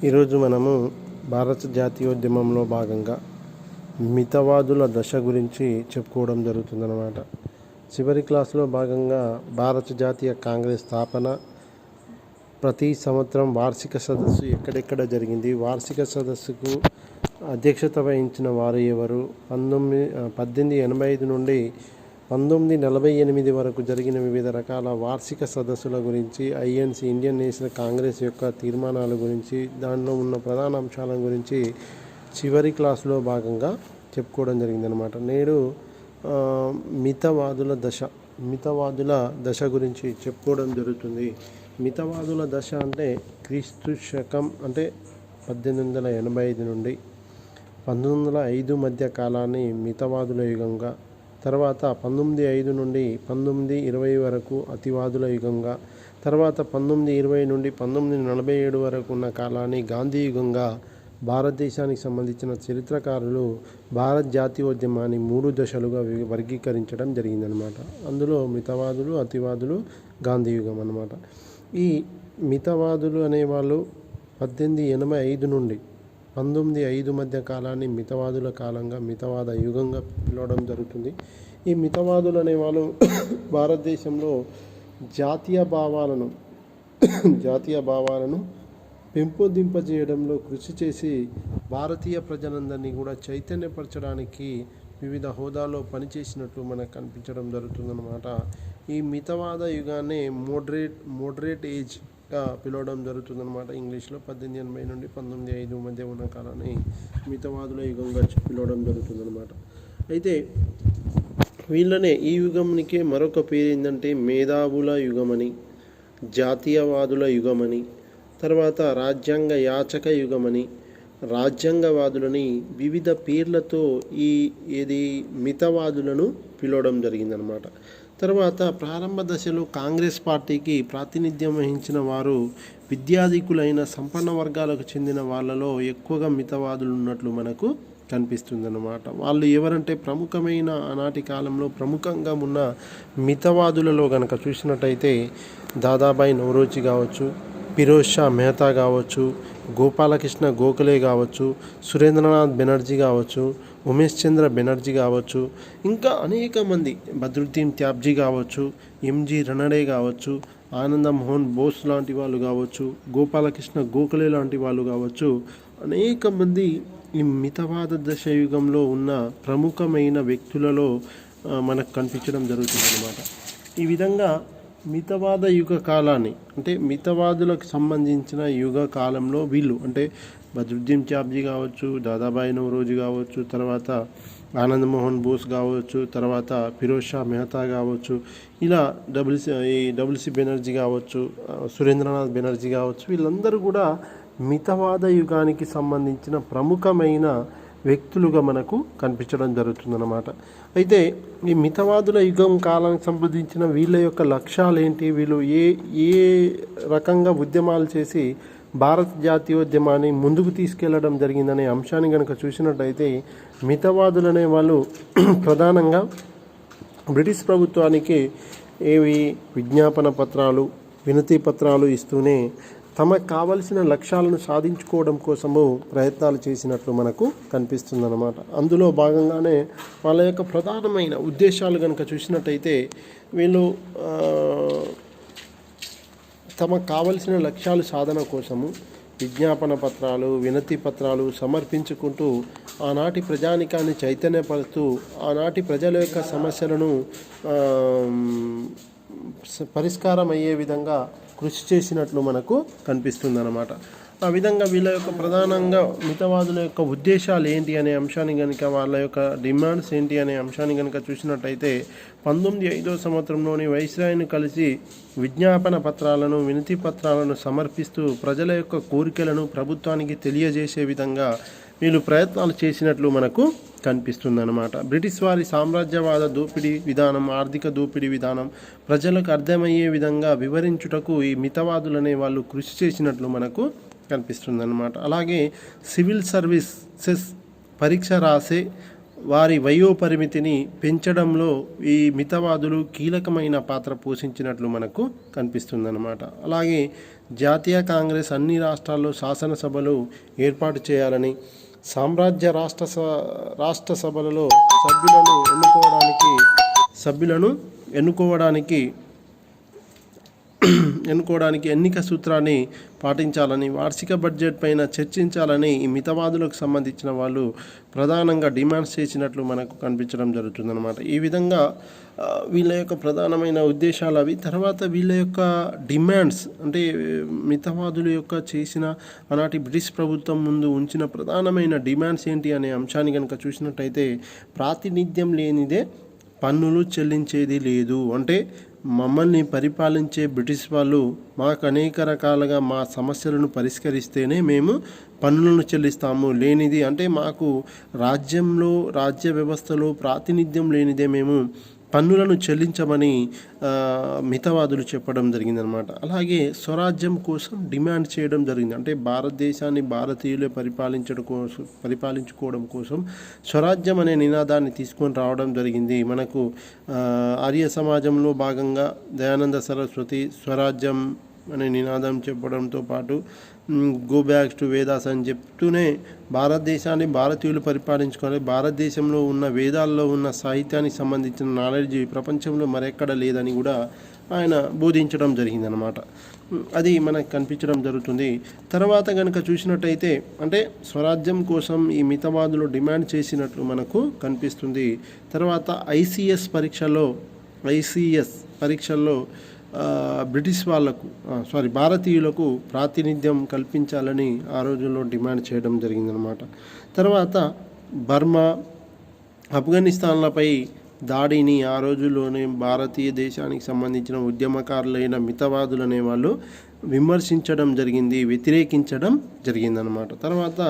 ఈరోజు మనము భారత జాతీయోద్యమంలో భాగంగా మితవాదుల దశ గురించి చెప్పుకోవడం జరుగుతుందన్నమాట. చివరి క్లాసులో భాగంగా భారత జాతీయ కాంగ్రెస్ స్థాపన, ప్రతి సంవత్సరం వార్షిక సదస్సు ఎక్కడెక్కడ జరిగింది, వార్షిక సదస్సుకు అధ్యక్షత వహించిన వారు ఎవరు, 1885 నుండి 1948 వరకు జరిగిన వివిధ రకాల వార్షిక సదస్సుల గురించి, ఐఎన్సి ఇండియన్ నేషనల్ కాంగ్రెస్ యొక్క తీర్మానాల గురించి, దానిలో ఉన్న ప్రధాన అంశాల గురించి చివరి క్లాసులో భాగంగా చెప్పుకోవడం జరిగిందనమాట. నేడు మితవాదుల దశ గురించి చెప్పుకోవడం జరుగుతుంది. మితవాదుల దశ అంటే క్రీస్తు శకం అంటే 1885 నుండి 1905 మధ్య కాలాన్ని మితవాదుల యుగంగా, తర్వాత 1905 నుండి 1920 వరకు అతివాదుల యుగంగా, తర్వాత 1920 నుండి 1947 వరకు ఉన్న కాలాన్ని గాంధీ యుగంగా భారతదేశానికి సంబంధించిన చరిత్రకారులు భారత జాతీయోద్యమాన్ని 3 దశలుగా వర్గీకరించడం జరిగిందనమాట. అందులో మితవాదులు, అతివాదులు, గాంధీ యుగం అన్నమాట. ఈ మితవాదులు అనేవాళ్ళు 1885 నుండి 1905 మధ్య కాలాన్ని మితవాదుల కాలంగా, మితవాద యుగంగా పిలవడం జరుగుతుంది. ఈ మితవాదులు అనేవాళ్ళు భారతదేశంలో జాతీయ భావాలను పెంపొందింపజేయడంలో కృషి చేసి భారతీయ ప్రజలందరినీ కూడా చైతన్యపరచడానికి వివిధ హోదాల్లో పనిచేసినట్లు మనకు కనిపించడం జరుగుతుందన్నమాట. ఈ మితవాద యుగాన్ని మోడరేట్ ఏజ్గా పిలవడం జరుగుతుందన్నమాట. ఇంగ్లీష్లో 1880 నుండి 1905 మధ్య ఉన్న కాలాన్ని మితవాదుల యుగంగా పిలవడం జరుగుతుందన్నమాట. అయితే వీళ్ళనే ఈ యుగంకే మరొక పేరు ఏంటంటే మేధావుల యుగమని, జాతీయవాదుల యుగమని, తర్వాత రాజ్యాంగ యాచక యుగమని, రాజ్యాంగవాదులని వివిధ పేర్లతో ఏది మితవాదులను పిలవడం జరిగిందనమాట. తర్వాత ప్రారంభ దశలో కాంగ్రెస్ పార్టీకి ప్రాతినిధ్యం వహించిన వారు విద్యాధికులైన సంపన్న వర్గాలకు చెందిన వాళ్ళలో ఎక్కువగా మితవాదులు ఉన్నట్లు మనకు కనిపిస్తుందన్నమాట. వాళ్ళు ఎవరంటే ప్రముఖమైన ఆనాటి కాలంలో ప్రముఖంగా ఉన్న మితవాదులలో కనుక చూసినట్టయితే దాదాబాయి నౌరోజీ కావచ్చు, ఫిరోజ్ షా మెహతా కావచ్చు, గోపాలకృష్ణ గోఖలే కావచ్చు, సురేంద్రనాథ్ బెనర్జీ కావచ్చు, ఉమేష్ చంద్ర బెనర్జీ కావచ్చు, ఇంకా అనేక మంది, బద్రుద్దీన్ త్యాబ్జీ కావచ్చు, ఎంజి రనడే కావచ్చు, ఆనంద మోహన్ బోస్ లాంటి వాళ్ళు కావచ్చు, గోపాలకృష్ణ గోఖలే లాంటి వాళ్ళు కావచ్చు, అనేక మంది ఈ మితవాద దశ యుగంలో ఉన్న ప్రముఖమైన వ్యక్తులలో మనకు కనిపించడం జరుగుతుందన్నమాట. ఈ విధంగా మితవాద యుగ కాలాన్ని అంటే మితవాదులకు సంబంధించిన యుగ కాలంలో వీళ్ళు అంటే బద్రుద్దీన్ త్యాబ్జీ కావచ్చు, దాదాబాయి నౌరోజీ కావచ్చు, తర్వాత ఆనంద్ మోహన్ బోస్ కావచ్చు, తర్వాత ఫిరోజ్ షా మెహతా కావచ్చు, ఇలా డబ్ల్యూసి బెనర్జీ కావచ్చు, సురేంద్రనాథ్ బెనర్జీ కావచ్చు, వీళ్ళందరూ కూడా మితవాద యుగానికి సంబంధించిన ప్రముఖమైన వ్యక్తులుగా మనకు కనిపించడం జరుగుతుందన్నమాట. అయితే ఈ మితవాదుల యుగం కాలానికి సంబంధించిన వీళ్ళ యొక్క లక్ష్యాలు ఏంటి, వీళ్ళు ఏ రకంగా ఉద్యమాలు చేసి భారత జాతీయోద్యమాన్ని ముందుకు తీసుకెళ్లడం జరిగిందనే అంశాన్ని కనుక చూసినట్టయితే మితవాదులు అనే వాళ్ళు ప్రధానంగా బ్రిటిష్ ప్రభుత్వానికి విజ్ఞాపన పత్రాలు, వినతి పత్రాలు ఇస్తూనే తమకు కావలసిన లక్ష్యాలను సాధించుకోవడం కోసము ప్రయత్నాలు చేసినట్లు మనకు కనిపిస్తుందన్నమాట. అందులో భాగంగానే వాళ్ళ యొక్క ప్రధానమైన ఉద్దేశాలు కనుక చూసినట్టయితే వీళ్ళు తమకు కావలసిన లక్ష్యాలు సాధన కోసము విజ్ఞాపన పత్రాలు, వినతి పత్రాలు సమర్పించుకుంటూ ఆనాటి ప్రజానికాన్ని చైతన్యపరుస్తూ ఆనాటి ప్రజల యొక్క సమస్యలను పరిష్కారం అయ్యే విధంగా కృషి చేసినట్లు మనకు కనిపిస్తుందన్నమాట. ఆ విధంగా వీళ్ళ యొక్క ప్రధానంగా మితవాదుల యొక్క ఉద్దేశాలు ఏంటి అనే అంశాన్ని కనుక, వాళ్ళ యొక్క డిమాండ్స్ ఏంటి అనే అంశాన్ని కనుక చూసినట్టయితే 1905 సంవత్సరంలోని వైస్రాయ్ను కలిసి విజ్ఞాపన పత్రాలను, వినతి పత్రాలను సమర్పిస్తూ ప్రజల యొక్క కోరికలను ప్రభుత్వానికి తెలియజేసే విధంగా వీళ్ళు ప్రయత్నాలు చేసినట్లు మనకు కనిపిస్తుందన్నమాట. బ్రిటిష్ వారి సామ్రాజ్యవాద దోపిడీ విధానం, ఆర్థిక దోపిడీ విధానం ప్రజలకు అర్థమయ్యే విధంగా వివరించుటకు ఈ మితవాదులనే వాళ్ళు కృషి చేసినట్లు మనకు కనిపిస్తుందన్నమాట. అలాగే సివిల్ సర్వీసెస్ పరీక్ష రాసే వారి వయోపరిమితిని పెంచడంలో ఈ మితవాదులు కీలకమైన పాత్ర పోషించినట్లు మనకు కనిపిస్తుందన్నమాట. అలాగే జాతీయ కాంగ్రెస్ అన్ని రాష్ట్రాల్లో శాసనసభలు ఏర్పాటు చేయాలని, సామ్రాజ్య రాష్ట్ర సభలలో సభ్యులను ఎన్నుకోవడానికి ఎన్నిక సూత్రాన్ని పాటించాలని, వార్షిక బడ్జెట్ పైన చర్చించాలని ఈ మితవాదులకు సంబంధించిన వాళ్ళు ప్రధానంగా డిమాండ్స్ చేసినట్లు మనకు కనిపించడం జరుగుతుందన్నమాట. ఈ విధంగా వీళ్ళ యొక్క ప్రధానమైన ఉద్దేశాలు అవి. తర్వాత వీళ్ళ యొక్క డిమాండ్స్ అంటే మితవాదుల యొక్క చేసిన ఆనాటి బ్రిటిష్ ప్రభుత్వం ముందు ఉంచిన ప్రధానమైన డిమాండ్స్ ఏంటి అనే అంశాన్ని కనుక చూసినట్టయితే, ప్రాతినిధ్యం లేనిదే పన్నులు చెల్లించేది లేదు. అంటే మమ్మల్ని పరిపాలించే బ్రిటిష్ వాళ్ళు మాకు అనేక రకాలుగా మా సమస్యలను పరిష్కరిస్తేనే మేము పన్నులను చెల్లిస్తాము, లేనిది అంటే మాకు రాజ్య వ్యవస్థలో ప్రాతినిధ్యం లేనిదే మేము పన్నులను చెల్లించమని మితవాదులు చెప్పడం జరిగిందనమాట. అలాగే స్వరాజ్యం కోసం డిమాండ్ చేయడం జరిగింది. అంటే భారతదేశాన్ని భారతీయులే పరిపాలించుకోవడం కోసం స్వరాజ్యం అనే నినాదాన్ని తీసుకొని రావడం జరిగింది. మనకు ఆర్య సమాజంలో భాగంగా దయానంద సరస్వతి స్వరాజ్యం అనే నినాదం చెప్పడంతో పాటు గో బ్యాక్ టు వేదాస్ అని చెప్తూనే భారతదేశాన్ని భారతీయులు పరిపాలించుకోవాలి, భారతదేశంలో ఉన్న వేదాల్లో ఉన్న సాహిత్యానికి సంబంధించిన నాలెడ్జ్ ప్రపంచంలో మరెక్కడ లేదని కూడా ఆయన బోధించడం జరిగిందనమాట. అది మనకు కనిపించడం జరుగుతుంది. తర్వాత కనుక చూసినట్టయితే అంటే స్వరాజ్యం కోసం ఈ మితవాదులు డిమాండ్ చేసినట్లు మనకు కనిపిస్తుంది. తర్వాత ఐసిఎస్ పరీక్షల్లో భారతీయులకు ప్రాతినిధ్యం కల్పించాలని ఆ రోజుల్లో డిమాండ్ చేయడం జరిగిందనమాట. తర్వాత బర్మా, ఆఫ్ఘనిస్తాన్లపై దాడిని ఆ రోజుల్లోనే భారతీయ దేశానికి సంబంధించిన ఉద్యమకారులైన మితవాదులు అనేవాళ్ళు విమర్శించడం జరిగింది, వ్యతిరేకించడం జరిగిందనమాట. తర్వాత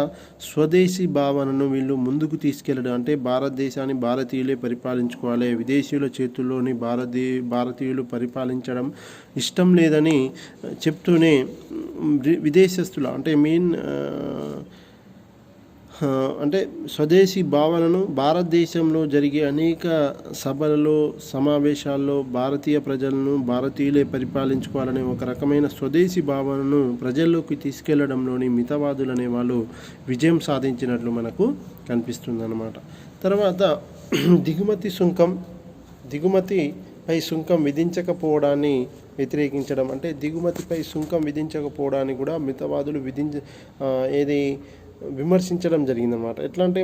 స్వదేశీ భావనను వీళ్ళు ముందుకు తీసుకెళ్ళడం, అంటే భారతదేశాన్ని భారతీయులే పరిపాలించుకోవాలి, విదేశీయుల చేతుల్లోని భారతీయులు పరిపాలించడం ఇష్టం లేదని చెప్తూనే విదేశస్తుల అంటే స్వదేశీ భావనను భారతదేశంలో జరిగే అనేక సభలలో సమావేశాల్లో భారతీయ ప్రజలను భారతీయులే పరిపాలించుకోవాలనే ఒక రకమైన స్వదేశీ భావనను ప్రజల్లోకి తీసుకెళ్లడంలోని మితవాదులు అనే వాళ్ళు విజయం సాధించినట్లు మనకు కనిపిస్తుందన్నమాట. తర్వాత దిగుమతిపై సుంకం విధించకపోవడాన్ని వ్యతిరేకించడం, అంటే దిగుమతిపై సుంకం విధించకపోవడాన్ని కూడా మితవాదులు విమర్శించడం జరిగిందన్నమాట. ఎట్లా అంటే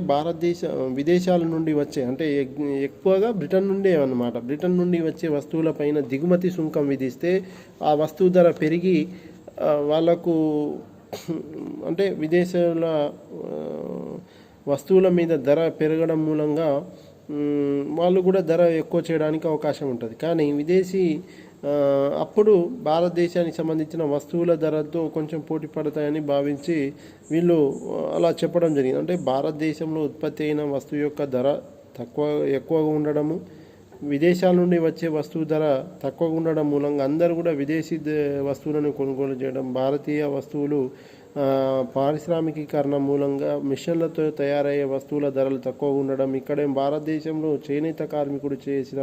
విదేశాల నుండి వచ్చే, అంటే ఎక్కువగా బ్రిటన్ నుండి వచ్చే వస్తువులపైన దిగుమతి సుంకం విధిస్తే ఆ వస్తువు ధర పెరిగి వాళ్ళకు అంటే విదేశాల వస్తువుల మీద ధర పెరగడం మూలంగా వాళ్ళు కూడా ధర ఎక్కువ చేయడానికి అవకాశం ఉంటుంది. కానీ అప్పుడు భారతదేశానికి సంబంధించిన వస్తువుల ధరతో కొంచెం పోటీ పడతాయని భావించి వీళ్ళు అలా చెప్పడం జరిగింది. అంటే భారతదేశంలో ఉత్పత్తి అయిన వస్తువు యొక్క ధర ఎక్కువగా ఉండడము, విదేశాల నుండి వచ్చే వస్తువు ధర తక్కువగా ఉండడం మూలంగా అందరూ కూడా విదేశీ వస్తువులను కొనుగోలు చేయడం, భారతీయ వస్తువులు పారిశ్రామికీకరణ మూలంగా మిషన్లతో తయారయ్యే వస్తువుల ధరలు తక్కువగా ఉండడం, ఇక్కడే భారతదేశంలో చేనేత కార్మికుడు చేసిన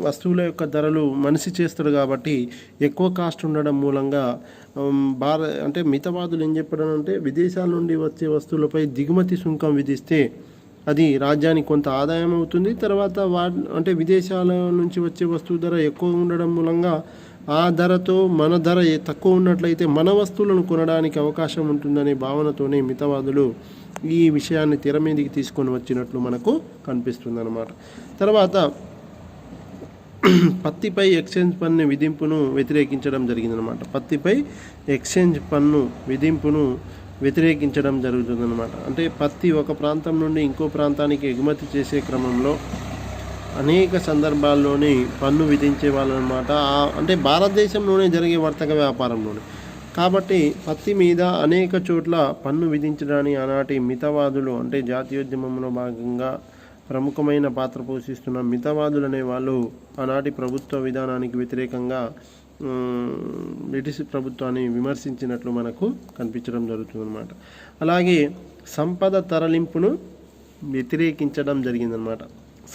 వస్తువుల యొక్క ధరలు మనిషి చేస్తాడు కాబట్టి ఎక్కువ కాస్ట్ ఉండడం మూలంగా అంటే మితవాదులు ఏం చెప్పడం అంటే విదేశాల నుండి వచ్చే వస్తువులపై దిగుమతి సుంకం విధిస్తే అది రాజ్యానికి కొంత ఆదాయం అవుతుంది. తర్వాత అంటే విదేశాల నుంచి వచ్చే వస్తువు ధర ఎక్కువ ఉండడం మూలంగా ఆ ధరతో మన ధర తక్కువ ఉన్నట్లయితే మన వస్తువులను కొనడానికి అవకాశం ఉంటుందనే భావనతోనే మితవాదులు ఈ విషయాన్ని తెర మీదకి తీసుకొని వచ్చినట్లు మనకు కనిపిస్తుందన్నమాట. తర్వాత పత్తిపై ఎక్స్చేంజ్ పన్ను విధింపును వ్యతిరేకించడం జరిగిందనమాట. పత్తిపై ఎక్స్చేంజ్ పన్ను విధింపును వ్యతిరేకించడం జరుగుతుందన్నమాట. అంటే పత్తి ఒక ప్రాంతం నుండి ఇంకో ప్రాంతానికి ఎగుమతి చేసే క్రమంలో అనేక సందర్భాల్లోని పన్ను విధించే వాళ్ళు అనమాట. అంటే భారతదేశంలోనే జరిగే వర్తక వ్యాపారంలోనే కాబట్టి పత్తి మీద అనేక చోట్ల పన్ను విధించడాన్ని ఆనాటి మితవాదులు, అంటే జాతీయోద్యమంలో భాగంగా ప్రముఖమైన పాత్ర పోషిస్తున్న మితవాదులు అనే వాళ్ళు ఆనాటి ప్రభుత్వ విధానానికి వ్యతిరేకంగా బ్రిటిష్ ప్రభుత్వాన్ని విమర్శించినట్లు మనకు కనిపించడం జరుగుతుందన్నమాట. అలాగే సంపద తరలింపును వ్యతిరేకించడం జరిగిందనమాట.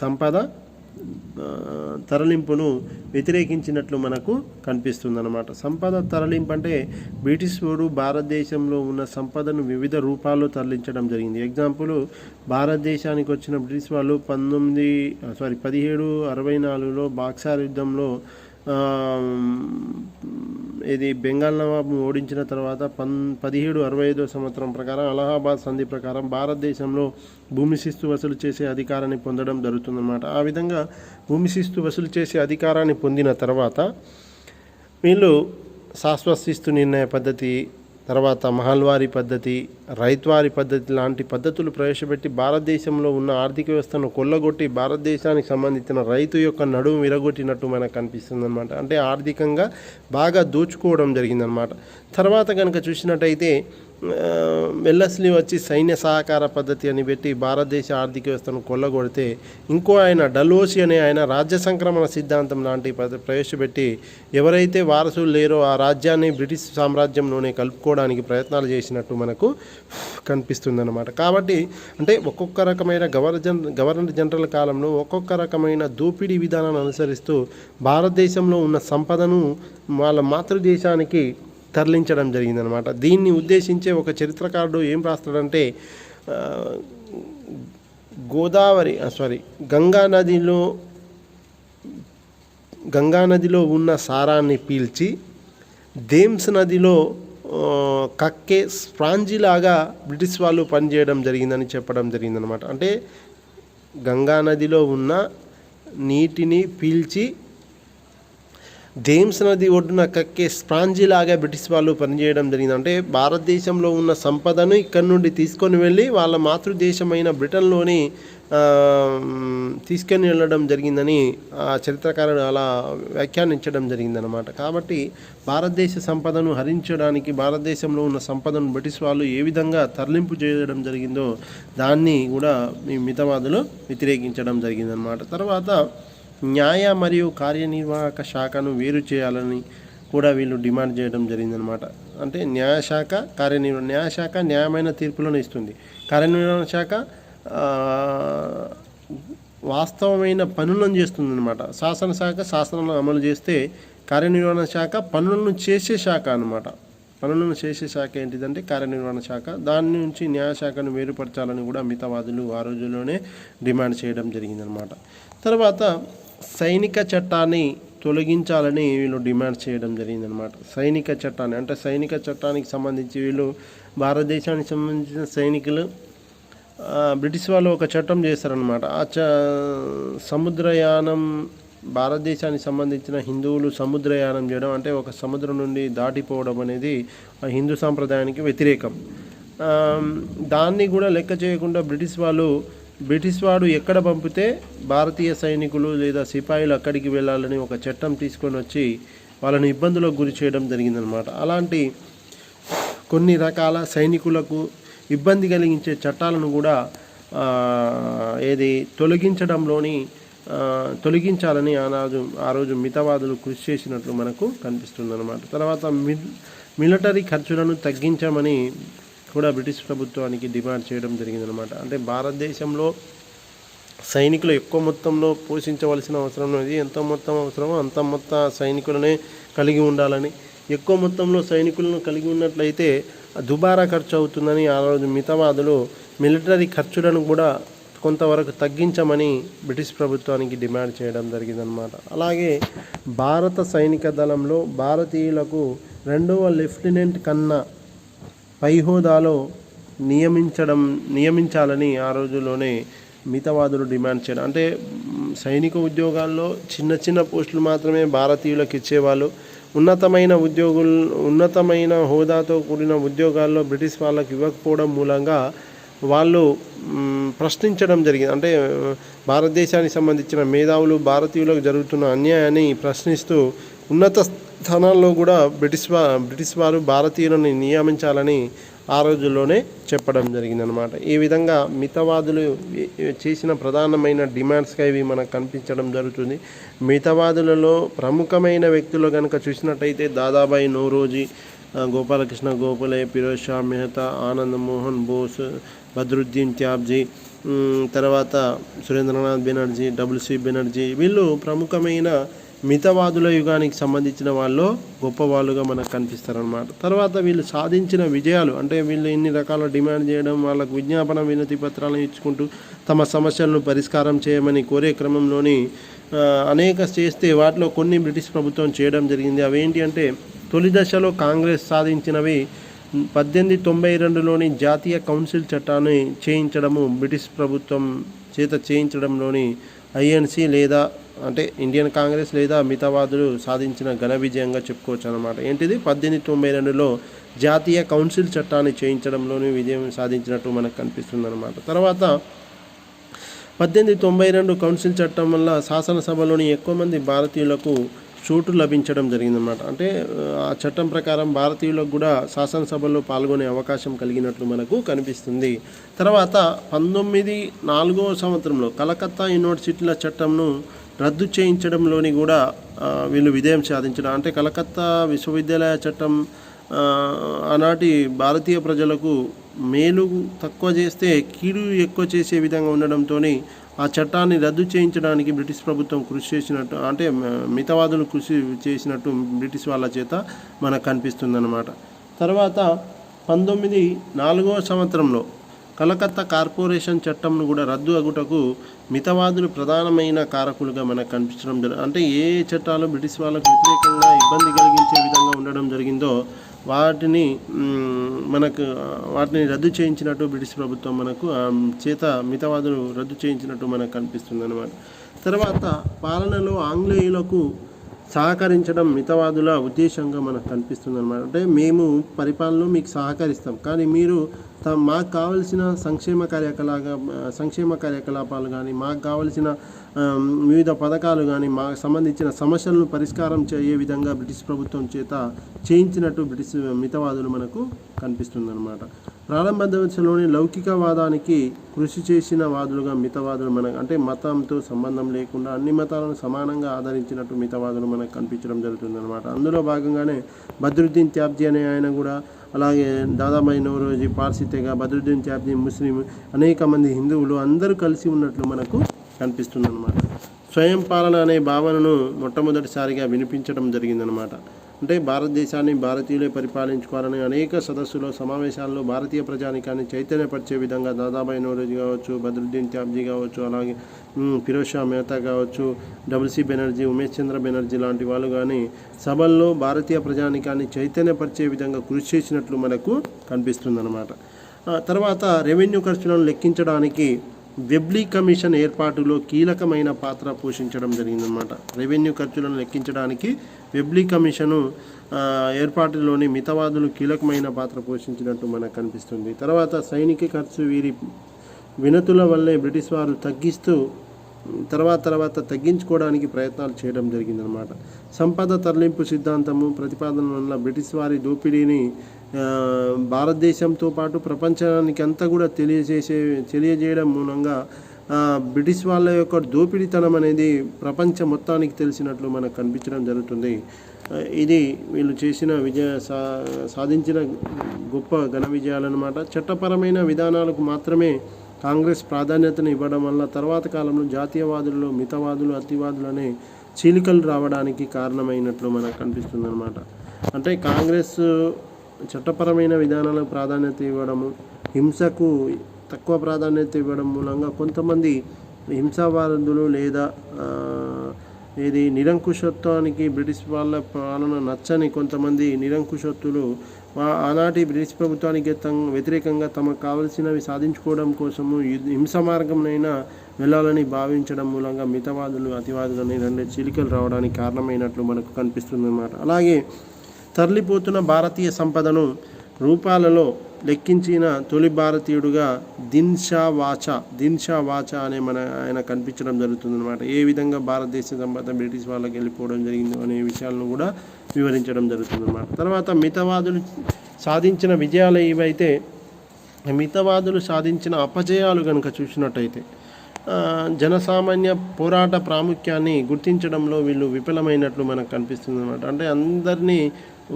సంపద తరలింపును వ్యతిరేకించినట్లు మనకు కనిపిస్తుందన్నమాట. సంపద తరలింపు అంటే బ్రిటిష్ వారు భారతదేశంలో ఉన్న సంపదను వివిధ రూపాల్లో తరలించడం జరిగింది. ఎగ్జాంపుల్, భారతదేశానికి వచ్చిన బ్రిటిష్ వాళ్ళు 1764లో బాక్సార్ యుద్ధంలో ఇది బెంగాల్ నవాబును ఓడించిన తర్వాత 1765 సంవత్సరం ప్రకారం అలహాబాద్ సంధి ప్రకారం భారతదేశంలో భూమి శిస్తు వసూలు చేసే అధికారాన్ని పొందడం జరుగుతుందన్నమాట. ఆ విధంగా భూమి శిస్తు వసూలు చేసే అధికారాన్ని పొందిన తర్వాత వీళ్ళు శాశ్వత శిస్తు నిర్ణయ పద్ధతి, తర్వాత మహల్వారీ పద్ధతి, రైత్వారీ పద్ధతి లాంటి పద్ధతులు ప్రవేశపెట్టి భారతదేశంలో ఉన్న ఆర్థిక వ్యవస్థను కొల్లగొట్టి భారతదేశానికి సంబంధించిన రైతు యొక్క నడుము విరగొట్టినట్టు మనకు కనిపిస్తుంది అనమాట. అంటే ఆర్థికంగా బాగా దోచుకోవడం జరిగిందనమాట. తర్వాత కనుక చూసినట్టయితే వెల్లస్లీ వచ్చి సైన్య సహకార పద్ధతి అని పెట్టి భారతదేశ ఆర్థిక వ్యవస్థను కొల్లగొడితే, ఇంకో ఆయన డల్హౌసీ అనే ఆయన రాజ్య సంక్రమణ సిద్ధాంతం లాంటి ప్రవేశపెట్టి ఎవరైతే వారసులు లేరో ఆ రాజ్యాన్ని బ్రిటిష్ సామ్రాజ్యంలోనే కలుపుకోవడానికి ప్రయత్నాలు చేసినట్టు మనకు కనిపిస్తుందన్నమాట. కాబట్టి అంటే ఒక్కొక్క రకమైన గవర్నర్ జనరల్ కాలంలో ఒక్కొక్క రకమైన దోపిడీ విధానాన్ని అనుసరిస్తూ భారతదేశంలో ఉన్న సంపదను వాళ్ళ మాతృదేశానికి తరలించడం జరిగిందనమాట. దీన్ని ఉద్దేశించే ఒక చరిత్రకారుడు ఏం రాస్తాడంటే, గంగా నదిలో ఉన్న సారాన్ని పీల్చి థేమ్స్ నదిలో కక్కే స్పాంజిలాగా బ్రిటిష్ వాళ్ళు పనిచేయడం జరిగిందని చెప్పడం జరిగిందనమాట. అంటే గంగా నదిలో ఉన్న నీటిని పీల్చి థేమ్స్ నది ఒడ్డున కక్కే స్పాంజిలాగా బ్రిటిష్ వాళ్ళు పనిచేయడం జరిగింది. అంటే భారతదేశంలో ఉన్న సంపదను ఇక్కడి నుండి తీసుకొని వెళ్ళి వాళ్ళ మాతృదేశమైన బ్రిటన్లోని తీసుకొని వెళ్ళడం జరిగిందని ఆ చరిత్రకారుడు అలా వ్యాఖ్యానించడం జరిగిందనమాట. కాబట్టి భారతదేశ సంపదను హరించడానికి, భారతదేశంలో ఉన్న సంపదను బ్రిటిష్ వాళ్ళు ఏ విధంగా తరలింపు చేయడం జరిగిందో దాన్ని కూడా ఈ మితవాదులు వ్యతిరేకించడం జరిగిందనమాట. తర్వాత న్యాయ మరియు కార్యనిర్వాహక శాఖను వేరు చేయాలని కూడా వీళ్ళు డిమాండ్ చేయడం జరిగిందనమాట. అంటే న్యాయశాఖ న్యాయశాఖ న్యాయమైన తీర్పులను ఇస్తుంది, కార్యనిర్వహణ శాఖ వాస్తవమైన పనులను చేస్తుందన్నమాట. శాసనశాఖ శాసనాలను అమలు చేస్తే, కార్యనిర్వహణ శాఖ పనులను చేసే శాఖ అన్నమాట. పనులను చేసే శాఖ ఏంటిదంటే కార్యనిర్వహణ శాఖ. దాని నుంచి న్యాయశాఖను వేరుపరచాలని కూడా మితవాదులు ఆ రోజుల్లోనే డిమాండ్ చేయడం జరిగిందనమాట. తర్వాత సైనిక చట్టాన్ని తొలగించాలని వీళ్ళు డిమాండ్ చేయడం జరిగిందనమాట. సైనిక చట్టాన్ని అంటే సైనిక చట్టానికి సంబంధించి వీళ్ళు భారతదేశానికి సంబంధించిన సైనికులు బ్రిటిష్ వాళ్ళు ఒక చట్టం చేస్తారనమాట. ఆ సముద్రయానం, భారతదేశానికి సంబంధించిన హిందువులు సముద్రయానం చేయడం అంటే ఒక సముద్రం నుండి దాటిపోవడం అనేది హిందూ సాంప్రదాయానికి వ్యతిరేకం. దాన్ని కూడా లెక్క చేయకుండా బ్రిటిష్ వాడు ఎక్కడ పంపితే భారతీయ సైనికులు లేదా సిపాయిలు అక్కడికి వెళ్ళాలని ఒక చట్టం తీసుకొని వచ్చి వాళ్ళని ఇబ్బందులకు గురి చేయడం జరిగిందనమాట. అలాంటి కొన్ని రకాల సైనికులకు ఇబ్బంది కలిగించే చట్టాలను కూడా తొలగించాలని ఆ రోజు మితవాదులు కృషి చేసినట్లు మనకు కనిపిస్తుందన్నమాట. తర్వాత మిలిటరీ ఖర్చులను తగ్గించమని కూడా బ్రిటిష్ ప్రభుత్వానికి డిమాండ్ చేయడం జరిగిందనమాట. అంటే భారతదేశంలో సైనికులు ఎక్కువ మొత్తంలో పోషించవలసిన అవసరం లేదు, ఎంత మొత్తం అవసరమో అంత మొత్తం సైనికులనే కలిగి ఉండాలని, ఎక్కువ మొత్తంలో సైనికులను కలిగి ఉన్నట్లయితే దుబారా ఖర్చు అవుతుందని ఆ రోజు మితవాదులు మిలిటరీ ఖర్చులను కూడా కొంతవరకు తగ్గించమని బ్రిటిష్ ప్రభుత్వానికి డిమాండ్ చేయడం జరిగిందనమాట. అలాగే భారత సైనిక దళంలో భారతీయులకు 2వ లెఫ్టినెంట్ కన్నా పై హోదాలో నియమించాలని ఆ రోజుల్లోనే మితవాదులు డిమాండ్ చేయడం. అంటే సైనిక ఉద్యోగాల్లో చిన్న చిన్న పోస్టులు మాత్రమే భారతీయులకు ఇచ్చేవాళ్ళు. ఉన్నతమైన హోదాతో కూడిన ఉద్యోగాల్లో బ్రిటిష్ వాళ్ళకి ఇవ్వకపోవడం మూలంగా వాళ్ళు ప్రశ్నించడం జరిగింది. అంటే భారతదేశానికి సంబంధించిన మేధావులు భారతీయులకు జరుగుతున్న అన్యాయాన్ని ప్రశ్నిస్తూ ఉన్నత స్థానాల్లో కూడా బ్రిటిష్ వారు భారతీయులను నియమించాలని ఆ రోజుల్లోనే చెప్పడం జరిగిందనమాట. ఈ విధంగా మితవాదులు చేసిన ప్రధానమైన డిమాండ్స్గా ఇవి మనకు కనిపించడం జరుగుతుంది. మితవాదులలో ప్రముఖమైన వ్యక్తులు కనుక చూసినట్టయితే దాదాబాయి నౌరోజీ, గోపాలకృష్ణ గోఖలే, ఫిరోజ్ షా మెహతా, ఆనంద్ మోహన్ బోస్, బద్రుద్దీన్ త్యాబ్జీ, తర్వాత సురేంద్రనాథ్ బెనర్జీ, డబ్ల్యూసి బెనర్జీ, వీళ్ళు ప్రముఖమైన మితవాదుల యుగానికి సంబంధించిన వాళ్ళు గొప్పవాళ్ళుగా మనకు కనిపిస్తారనమాట. తర్వాత వీళ్ళు సాధించిన విజయాలు అంటే వీళ్ళు ఇన్ని రకాల డిమాండ్ చేయడం, వాళ్ళకు విజ్ఞాపన వినతి పత్రాలను ఇచ్చుకుంటూ తమ సమస్యలను పరిష్కారం చేయమని కోరే క్రమంలోని అనేక చేస్తే వాటిలో కొన్ని బ్రిటిష్ ప్రభుత్వం చేయడం జరిగింది. అవేంటి అంటే తొలి దశలో కాంగ్రెస్ సాధించినవి 1892లోని జాతీయ కౌన్సిల్ చట్టాన్ని చేయించడము, బ్రిటిష్ ప్రభుత్వం చేత చేయించడంలోని ఐఎన్సి లేదా అంటే ఇండియన్ కాంగ్రెస్ లేదా మితవాదులు సాధించిన ఘన విజయంగా చెప్పుకోవచ్చు అన్నమాట. ఏంటిది 1892లో జాతీయ కౌన్సిల్ చట్టాన్ని చేయించడంలోని విజయం సాధించినట్టు మనకు కనిపిస్తుంది అన్నమాట. తర్వాత 1892 కౌన్సిల్ చట్టం వల్ల శాసనసభలోని ఎక్కువ మంది భారతీయులకు చోటు లభించడం జరిగిందన్నమాట. అంటే ఆ చట్టం ప్రకారం భారతీయులకు కూడా శాసనసభలో పాల్గొనే అవకాశం కలిగినట్లు మనకు కనిపిస్తుంది. తర్వాత 1904వ సంవత్సరంలో కలకత్తా యూనివర్సిటీల చట్టంను రద్దు చేయించడంలోని కూడా వీళ్ళు విజయం సాధించడం. అంటే కలకత్తా విశ్వవిద్యాలయ చట్టం ఆనాటి భారతీయ ప్రజలకు మేలు తక్కువ చేస్తే కీడు ఎక్కువ చేసే విధంగా ఉండడంతో ఆ చట్టాన్ని రద్దు చేయించడానికి బ్రిటిష్ ప్రభుత్వం కృషి చేసినట్టు, అంటే మితవాదులు కృషి చేసినట్టు బ్రిటిష్ వాళ్ళ చేత మనకు కనిపిస్తుంది అన్నమాట. తర్వాత 1904వ సంవత్సరంలో కలకత్తా కార్పొరేషన్ చట్టంను కూడా రద్దు అగుటకు మితవాదులు ప్రధానమైన కారకులుగా మనకు కనిపించడం అంటే ఏ చట్టాలు బ్రిటిష్ వాళ్ళకు వ్యతిరేకంగా ఇబ్బంది కలిగించే విధంగా ఉండడం జరిగిందో వాటిని రద్దు చేయించినట్టు బ్రిటిష్ ప్రభుత్వం మనకు చేత మితవాదులు రద్దు చేయించినట్టు మనకు కనిపిస్తుంది అన్నమాట. తర్వాత పాలనలో ఆంగ్లేయులకు సహకరించడం మితవాదుల ఉద్దేశంగా మనకు కనిపిస్తుంది అన్నమాట. అంటే మేము పరిపాలనలో మీకు సహకరిస్తాం, కానీ మీరు మాకు కావలసిన సంక్షేమ కార్యకలాపాలు కానీ మాకు కావలసిన వివిధ పథకాలు కానీ మాకు సంబంధించిన సమస్యలను పరిష్కారం చేయే విధంగా బ్రిటిష్ ప్రభుత్వం చేత చేయించినట్టు బ్రిటిష్ మితవాదులు మనకు కనిపిస్తుంది అన్నమాట. ప్రారంభ దశలోని లౌకికవాదానికి కృషి చేసిన వాదులుగా మితవాదులు మనకు అంటే మతంతో సంబంధం లేకుండా అన్ని మతాలను సమానంగా ఆదరించినట్టు మితవాదులు మనకు కనిపించడం జరుగుతుంది అన్నమాట. అందులో భాగంగానే బద్రుద్దీన్ త్యాబ్జీ అనే ఆయన కూడా, అలాగే దాదాబాయి నౌరోజీ పార్సీ తెగ, బద్రుద్దీన్ త్యాబ్జీ ముస్లిం, అనేక మంది హిందువులు అందరూ కలిసి ఉన్నట్లు మనకు కనిపిస్తుంది అన్నమాట. స్వయం పాలన అనే భావనను మొట్టమొదటిసారిగా వినిపించడం జరిగిందనమాట. అంటే భారతదేశాన్ని భారతీయులే పరిపాలించుకోవాలని అనేక సదస్సులో సమావేశాల్లో భారతీయ ప్రజానికాన్ని చైతన్యపరిచే విధంగా దాదాబాయి నౌరోజీ కావచ్చు, బద్రుద్దీన్ త్యాబ్జీ కావచ్చు, అలాగే ఫిరోజ్ షా మెహతా కావచ్చు, డబ్ల్యూసి బెనర్జీ, ఉమేష్ చంద్ర బెనర్జీ లాంటి వాళ్ళు కానీ సభల్లో భారతీయ ప్రజానికాన్ని చైతన్యపరిచే విధంగా కృషి చేసినట్లు మనకు కనిపిస్తుందన్నమాట. తర్వాత రెవెన్యూ ఖర్చులను లెక్కించడానికి వెబ్లీ కమిషన్ ఏర్పాటులో కీలకమైన పాత్ర పోషించడం జరిగిందన్నమాట. రెవెన్యూ ఖర్చులను లెక్కించడానికి వెబ్లీ కమిషను ఏర్పాటులోని మితవాదులు కీలకమైన పాత్ర పోషించినట్టు మనకు కనిపిస్తుంది. తర్వాత సైనిక ఖర్చు వీరి వినతుల వల్లే బ్రిటిష్ వారు తర్వాత తగ్గించుకోవడానికి ప్రయత్నాలు చేయడం జరిగిందనమాట. సంపద తరలింపు సిద్ధాంతము ప్రతిపాదన వల్ల బ్రిటిష్ వారి దోపిడీని భారతదేశంతో పాటు ప్రపంచానికి అంతా కూడా తెలియజేయడం మూలంగా బ్రిటిష్ వాళ్ళ యొక్క దోపిడీతనం అనేది ప్రపంచం మొత్తానికి తెలిసినట్లు మనకు కనిపించడం జరుగుతుంది. ఇది వీళ్ళు చేసిన సాధించిన గొప్ప ఘన విజయాలన్నమాట. చట్టపరమైన విధానాలకు మాత్రమే కాంగ్రెస్ ప్రాధాన్యతను ఇవ్వడం వల్ల తర్వాత కాలంలో జాతీయవాదులు, మితవాదులు, అతివాదులు అనే చీలికలు రావడానికి కారణమైనట్లు మనకు కనిపిస్తుంది అన్నమాట. అంటే కాంగ్రెస్ చట్టపరమైన విధానాలకు ప్రాధాన్యత ఇవ్వడము, హింసకు తక్కువ ప్రాధాన్యత ఇవ్వడం మూలంగా కొంతమంది హింసావాదులు లేదా నిరంకుశత్వానికి బ్రిటిష్ వాళ్ళ పాలన నచ్చని కొంతమంది నిరంకుశత్తులు ఆనాటి బ్రిటిష్ ప్రభుత్వానికి వ్యతిరేకంగా తమకు కావలసినవి సాధించుకోవడం కోసము హింస మార్గంనైనా వెళ్ళాలని భావించడం మూలంగా మితవాదులు, అతివాదులు అనే రెండు చీలికలు రావడానికి కారణమైనట్లు మనకు కనిపిస్తుంది అన్నమాట. అలాగే తరలిపోతున్న భారతీయ సంపదను రూపాలలో లెక్కించిన తొలి భారతీయుడుగా దిన్ షా వాచా అనే ఆయన కనిపించడం జరుగుతుందన్నమాట. ఏ విధంగా భారతదేశ సంపద బ్రిటిష్ వాళ్ళకి వెళ్ళిపోవడం జరిగిందో అనే విషయాలను కూడా వివరించడం జరుగుతుందన్నమాట. తర్వాత మితవాదులు సాధించిన విజయాలు ఇవైతే, మితవాదులు సాధించిన అపజయాలు కనుక చూసినట్టయితే జనసామాన్య పోరాట ప్రాముఖ్యాన్ని గుర్తించడంలో వీళ్ళు విఫలమైనట్లు మనకు కనిపిస్తుంది అన్నమాట. అంటే అందరినీ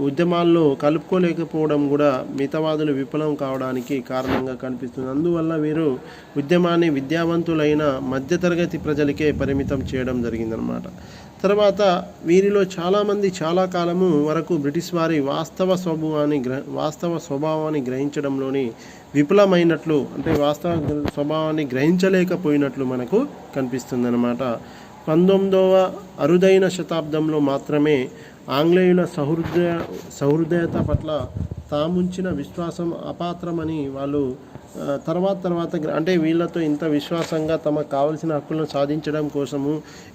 ఉద్యమాల్లో కలుపుకోలేకపోవడం కూడా మితవాదులు విఫలం కావడానికి కారణంగా కనిపిస్తుంది. అందువల్ల వీరు ఉద్యమాన్ని విద్యావంతులైన మధ్యతరగతి ప్రజలకే పరిమితం చేయడం జరిగిందనమాట. తర్వాత వీరిలో చాలామంది చాలా కాలము వరకు బ్రిటిష్ వారి వాస్తవ స్వభావాన్ని గ్రహించడంలోని విఫలమైనట్లు, అంటే వాస్తవ స్వభావాన్ని గ్రహించలేకపోయినట్లు మనకు కనిపిస్తుందన్నమాట. 19వ అరుదైన శతాబ్దంలో మాత్రమే ఆంగ్లేయుల సహృదయత పట్ల తాముంచిన విశ్వాసం అపాత్రమని వాళ్ళు తర్వాత అంటే వీళ్ళతో ఇంత విశ్వాసంగా తమకు కావలసిన హక్కులను సాధించడం కోసము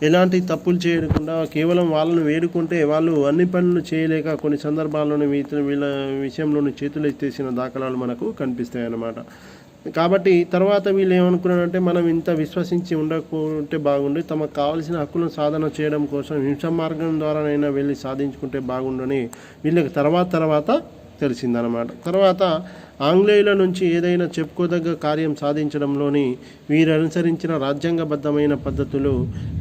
ఎలాంటి తప్పులు చేయకుండా కేవలం వాళ్ళను వేడుకుంటే వాళ్ళు అన్ని పనులు చేయలేక కొన్ని సందర్భాల్లోనే వీళ్ళ విషయంలోని చేతులు ఎత్తేసిన దాఖలాలు మనకు కనిపిస్తాయి అన్నమాట. కాబట్టి తర్వాత వీళ్ళు ఏమనుకున్నారంటే మనం ఇంత విశ్వసించి ఉండకుంటే బాగుండి తమకు కావాల్సిన హక్కులను సాధన చేయడం కోసం హింస మార్గం ద్వారానైనా వెళ్ళి సాధించుకుంటే బాగుండని వీళ్ళకి తర్వాత తెలిసిందనమాట. తర్వాత ఆంగ్లేయుల నుంచి ఏదైనా చెప్పుకోదగ్గ కార్యం సాధించడంలోని వీరు అనుసరించిన రాజ్యాంగబద్ధమైన పద్ధతులు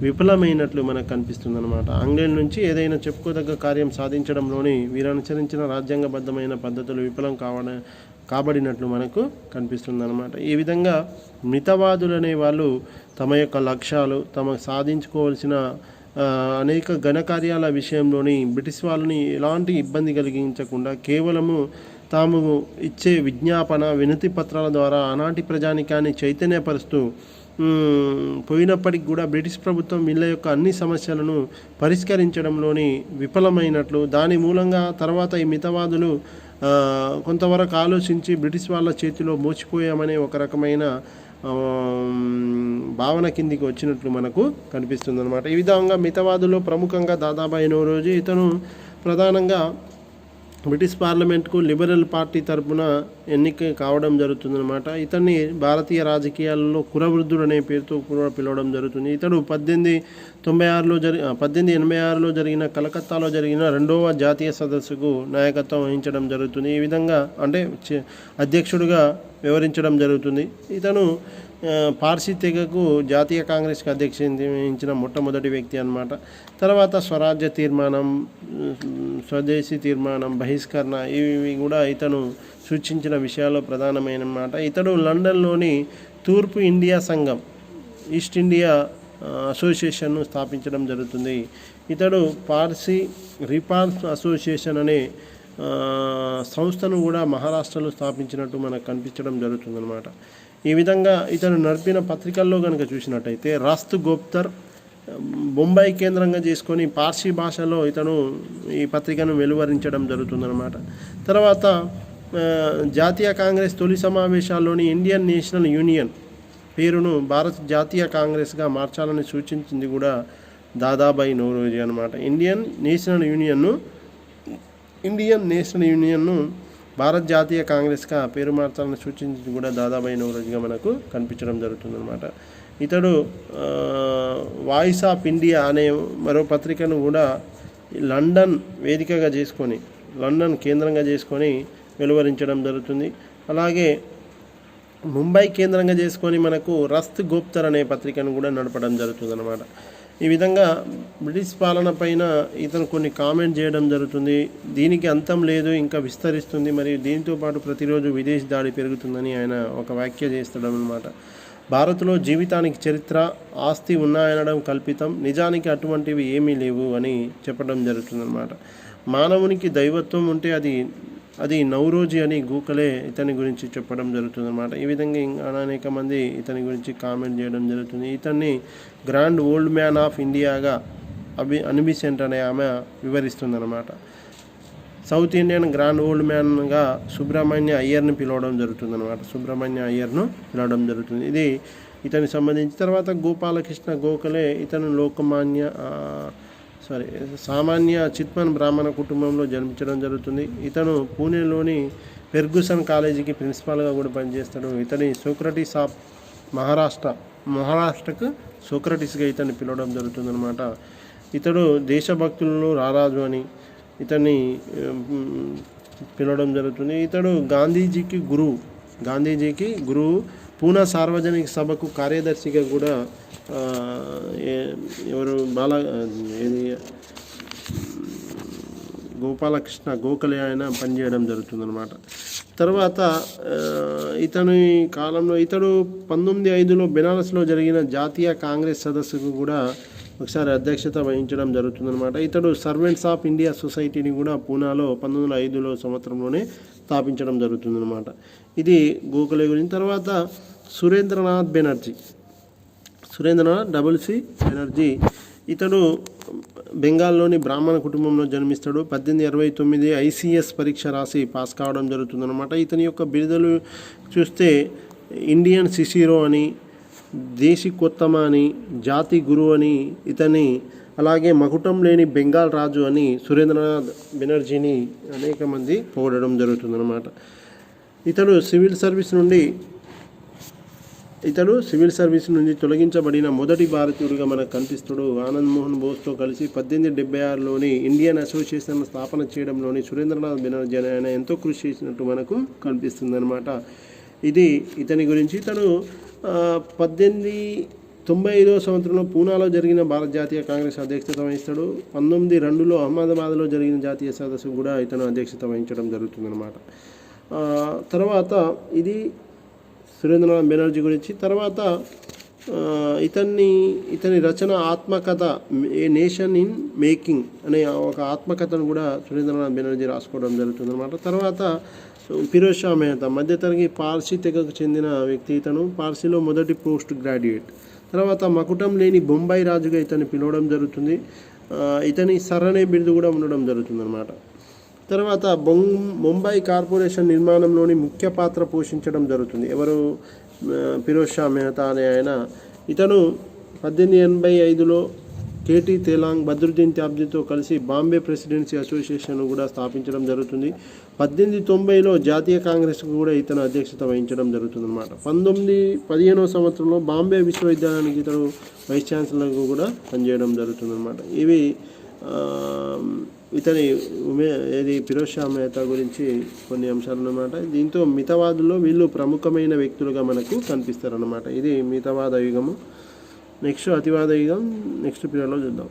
విఫలమైనట్లు మనకు కనిపిస్తుందన్నమాట. ఆంగ్లేయుల నుంచి ఏదైనా చెప్పుకోదగ్గ కార్యం సాధించడంలోని వీరు అనుసరించిన రాజ్యాంగబద్ధమైన పద్ధతులు విఫలం కాబడినట్లు మనకు కనిపిస్తుందన్నమాట. ఈ విధంగా మితవాదులు అనే వాళ్ళు తమ యొక్క లక్ష్యాలు, తమకు సాధించుకోవాల్సిన అనేక ఘనకార్యాల విషయంలోని బ్రిటిష్ వాళ్ళని ఎలాంటి ఇబ్బంది కలిగించకుండా కేవలము తాము ఇచ్చే విజ్ఞాపన వినతి పత్రాల ద్వారా ఆనాటి ప్రజానికాన్ని చైతన్యపరుస్తూ పోయినప్పటికి కూడా బ్రిటిష్ ప్రభుత్వం వీళ్ళ యొక్క అన్ని సమస్యలను పరిష్కరించడంలోని విఫలమైనట్లు, దాని మూలంగా తర్వాత ఈ మితవాదులు కొంతవరకు ఆలోచించి బ్రిటిష్ వాళ్ళ చేతిలో మోచిపోయామనే ఒక రకమైన భావన కిందికి వచ్చినట్లు మనకు కనిపిస్తుంది అనమాట. ఈ విధంగా మితవాదులో ప్రముఖంగా దాదాబాయి నౌరోజీ, ఇతను ప్రధానంగా బ్రిటిష్ పార్లమెంట్కు లిబరల్ పార్టీ తరపున ఎన్నిక కావడం జరుగుతుందన్నమాట. ఇతన్ని భారతీయ రాజకీయాల్లో కురవృద్ధుడు అనే పేరుతో కూడా పిలవడం జరుగుతుంది. ఇతడు 1886లో జరిగిన కలకత్తాలో జరిగిన 2వ జాతీయ సదస్సుకు నాయకత్వం వహించడం జరుగుతుంది. ఈ విధంగా అంటే అధ్యక్షుడిగా వ్యవహరించడం జరుగుతుంది. ఇతను పార్సీ తెగకు జాతీయ కాంగ్రెస్కి అధ్యక్షత వహించిన మొట్టమొదటి వ్యక్తి అన్నమాట. తర్వాత స్వరాజ్య తీర్మానం, స్వదేశీ తీర్మానం, బహిష్కరణ ఇవి కూడా ఇతను సూచించిన విషయాల్లో ప్రధానమైన మాట. ఇతడు లండన్లోని తూర్పు ఇండియా సంఘం, ఈస్ట్ ఇండియా అసోసియేషన్ను స్థాపించడం జరుగుతుంది. ఇతడు పార్సీ రిఫార్మ్స్ అసోసియేషన్ అనే సంస్థను కూడా మహారాష్ట్రలో స్థాపించినట్టు మనకు కనిపించడం జరుగుతుందన్నమాట. ఈ విధంగా ఇతను నడిపిన పత్రికల్లో కనుక చూసినట్టయితే రాస్త్ గోప్తర్ బొంబాయి కేంద్రంగా చేసుకొని పార్సీ భాషలో ఇతను ఈ పత్రికను వెలువరించడం జరుగుతుందన్నమాట. తర్వాత జాతీయ కాంగ్రెస్ తొలి సమావేశాల్లోని ఇండియన్ నేషనల్ యూనియన్ పేరును భారత జాతీయ కాంగ్రెస్గా మార్చాలని సూచించింది కూడా దాదాబాయి నౌరోజీ అనమాట. ఇండియన్ నేషనల్ యూనియన్ను భారత జాతీయ కాంగ్రెస్గా పేరు మార్చాలని సూచించింది కూడా దాదాబాయి నౌరోజీగా మనకు కనిపించడం జరుగుతుందన్నమాట. ఇతడు వాయిస్ ఆఫ్ ఇండియా అనే మరో పత్రికను కూడా లండన్ వేదికగా చేసుకొని, లండన్ కేంద్రంగా చేసుకొని వెలువరించడం జరుగుతుంది. అలాగే ముంబై కేంద్రంగా చేసుకొని మనకు రస్త్ గోప్తర్ అనే పత్రికను కూడా నడపడం జరుగుతుందన్నమాట. ఈ విధంగా బ్రిటిష్ పాలన పైన ఇతను కొన్ని కామెంట్ చేయడం జరుగుతుంది. దీనికి అంతం లేదు, ఇంకా విస్తరిస్తుంది, మరియు దీంతో పాటు ప్రతిరోజు విదేశీ దాడి పెరుగుతుందని ఆయన ఒక వ్యాఖ్య చేస్తాడనమాట. భారత్లో జీవితానికి చరిత్ర, ఆస్తి ఉన్నాయనడం కల్పితం, నిజానికి అటువంటివి ఏమీ లేవు అని చెప్పడం జరుగుతుందన్నమాట. మానవునికి దైవత్వం ఉంటే అది నౌరోజీ అని గూకలే ఇతని గురించి చెప్పడం జరుగుతుందన్నమాట. ఈ విధంగా అనేక మంది ఇతని గురించి కామెంట్ చేయడం జరుగుతుంది. ఇతన్ని గ్రాండ్ ఓల్డ్ మ్యాన్ ఆఫ్ ఇండియాగా అనిబిసెంట్ అనే ఆమె వివరిస్తుందన్నమాట. సౌత్ ఇండియన్ గ్రాండ్ ఓల్డ్ మ్యాన్గా సుబ్రహ్మణ్య అయ్యర్ని పిలవడం జరుగుతుందన్నమాట. ఇది ఇతనికి సంబంధించి. తర్వాత గోపాలకృష్ణ గోఖలే, ఇతను సామాన్య చిత్మన్ బ్రాహ్మణ కుటుంబంలో జన్మించడం జరుగుతుంది. ఇతను పూణేలోని ఫెర్గుసన్ కాలేజీకి ప్రిన్సిపాల్గా కూడా పనిచేస్తాడు. ఇతని సోక్రటీస్ ఆఫ్ మహారాష్ట్రకు సోక్రటీస్గా ఇతన్ని పిలవడం జరుగుతుందన్నమాట. ఇతడు దేశభక్తులలో రారాజు అని ఇతన్ని పిలవడం జరుగుతుంది. ఇతడు గాంధీజీకి గురువు, పూనా సార్వజనిక సభకు కార్యదర్శిగా కూడా గోపాలకృష్ణ గోఖలే ఆయన పనిచేయడం జరుగుతుందన్నమాట. తర్వాత ఇతని కాలంలో ఇతడు 1905లో బెనారస్లో జరిగిన జాతీయ కాంగ్రెస్ సదస్సుకు కూడా ఒకసారి అధ్యక్షత వహించడం జరుగుతుందన్నమాట. ఇతడు సర్వెంట్స్ ఆఫ్ ఇండియా సొసైటీని కూడా పూనాలో 1905లో సంవత్సరంలోనే స్థాపించడం జరుగుతుందన్నమాట. ఇది గోఖలే గురించి. తర్వాత సురేంద్రనాథ్ బెనర్జీ బెనర్జీ ఇతడు బెంగాల్లోని బ్రాహ్మణ కుటుంబంలో జన్మిస్తాడు. 1869 ICS పరీక్ష రాసి పాస్ కావడం జరుగుతుందన్నమాట. ఇతని యొక్క బిరుదులు చూస్తే ఇండియన్ సిసిరో అని, దేశికోత్తమ అని, జాతి గురువు అని ఇతని, అలాగే మకుటం లేని బెంగాల్ రాజు అని సురేంద్రనాథ్ బెనర్జీని అనేక మంది పొగడడం జరుగుతుందన్నమాట. ఇతడు సివిల్ సర్వీస్ నుండి తొలగించబడిన మొదటి భారతీయుడిగా మనకు కనిపిస్తాడు. ఆనంద్ మోహన్ బోస్తో కలిసి 1876లోని ఇండియన్ అసోసియేషన్ స్థాపన చేయడంలోని సురేంద్రనాథ్ బెనర్జీ ఆయన ఎంతో కృషి చేసినట్టు మనకు కనిపిస్తుంది అనమాట. ఇది ఇతని గురించి. ఇతను 1895 సంవత్సరంలో పూనాలో జరిగిన భారత జాతీయ కాంగ్రెస్ అధ్యక్షత వహిస్తాడు. 1902లో అహ్మదాబాద్లో జరిగిన జాతీయ సదస్సు కూడా ఇతను అధ్యక్షత వహించడం జరుగుతుందన్నమాట. తర్వాత ఇది సురేంద్రనాథ్ బెనర్జీ గురించి. తర్వాత ఇతని రచన ఆత్మకథ ఏ నేషన్ ఇన్ మేకింగ్ అనే ఒక ఆత్మకథను కూడా సురేంద్రనాథ్ బెనర్జీ రాసుకోవడం జరుగుతుందన్నమాట. తర్వాత ఫిరోజ్ షా మెహతా మధ్యతరగతి పార్సీ తెగకు చెందిన వ్యక్తి. ఇతను పార్సీలో మొదటి పోస్ట్ గ్రాడ్యుయేట్. తర్వాత మకుటం లేని బొంబాయి రాజుగా ఇతన్ని పిలవడం జరుగుతుంది. ఇతని సర్ అనే బిరుదు కూడా ఉండడం జరుగుతుందన్నమాట. తర్వాత బొంబాయి కార్పొరేషన్ నిర్మాణంలోని ముఖ్య పాత్ర పోషించడం జరుగుతుంది. ఎవరు? ఫిరోజ్ షా మెహతా అనే ఆయన. ఇతను 1885లో కేటీ తేలాంగ్, బద్రుద్దీన్ త్యాబ్జీతో కలిసి బాంబే ప్రెసిడెన్సీ అసోసియేషన్ కూడా స్థాపించడం జరుగుతుంది. 1890లో జాతీయ కాంగ్రెస్కు కూడా ఇతను అధ్యక్షత వహించడం జరుగుతుందన్నమాట. 1915 సంవత్సరంలో బాంబే విశ్వవిద్యాలయానికి ఇతను వైస్ ఛాన్సలర్గా కూడా పనిచేయడం జరుగుతుందన్నమాట. ఇవి ఫిరోజ్ షా మెహతా గురించి కొన్ని అంశాలు అన్నమాట. దీంతో మితవాదుల్లో వీళ్ళు ప్రముఖమైన వ్యక్తులుగా మనకు కనిపిస్తారన్నమాట. ఇది మితవాద యుగము. నెక్స్ట్ అతివాద యుగం నెక్స్ట్ పీరియడ్లో చూద్దాం.